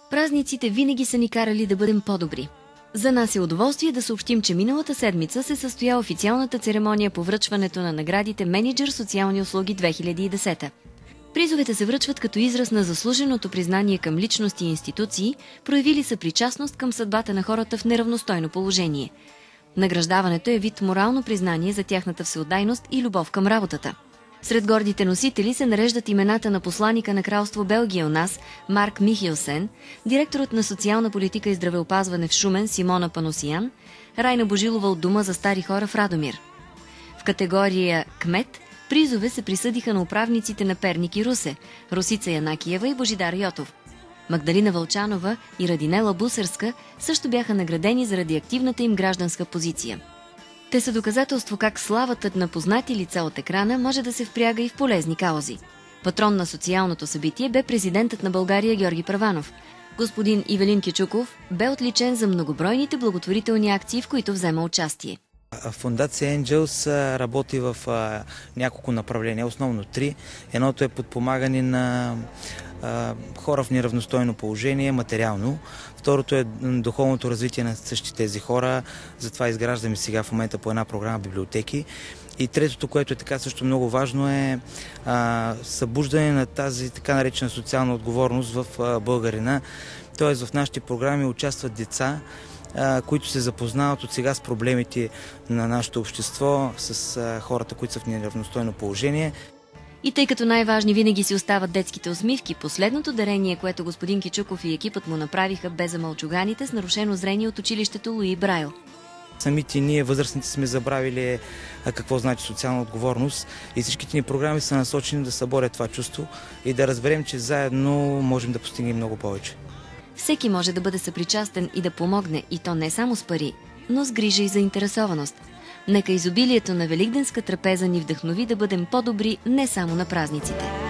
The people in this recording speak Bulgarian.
Празниците винаги са ни карали да бъдем по-добри. За нас е удоволствие да съобщим, че миналата седмица се състоя официалната церемония по връчването на наградите Мениджър социални услуги 2010. Призовете се връчват като израз на заслуженото признание към личности и институции, проявили съпричастност към съдбата на хората в неравностойно положение. Награждаването е вид морално признание за тяхната всеотдайност и любов към работата. Сред гордите носители се нареждат имената на посланика на кралство Белгия у нас Марк Михелсен, директорът на социална политика и здравеопазване в Шумен Симона Паносиян, Райна Божилова от Дома за стари хора в Радомир. В категория «Кмет» призове се присъдиха на управниците на Перник и Русе Росица Янакиева и Божидар Йотов. Магдалина Вълчанова и Радинела Бусърска също бяха наградени заради активната им гражданска позиция. Те са доказателство как славата на познати лица от екрана може да се впряга и в полезни каузи. Патрон на социалното събитие бе президентът на България Георги Първанов. Господин Ивелин Кичуков бе отличен за многобройните благотворителни акции, в които взема участие. Фондация Angels работи в няколко направления, основно 3. Едното е подпомагане на хора в неравностойно положение, материално. Второто е духовното развитие на същите тези хора, затова изграждаме сега в момента по една програма библиотеки. И третото, което е така също много важно, е събуждане на тази така наречена социална отговорност в българина. Тоест в нашите програми участват деца, които се запознават от сега с проблемите на нашето общество, с хората, които са в неравностойно положение. И тъй като най-важни винаги си остават детските усмивки, последното дарение, което господин Кичуков и екипът му направиха, бе за мълчуганите с нарушено зрение от училището Луи Брайл. Самите ние, възрастните, сме забравили какво значи социална отговорност и всичките ни програми са насочени да съборят това чувство и да разберем, че заедно можем да постигнем много повече. Всеки може да бъде съпричастен и да помогне, и то не само с пари, но с грижа и заинтересованост. Нека изобилието на великденска трапеза ни вдъхнови да бъдем по-добри не само на празниците.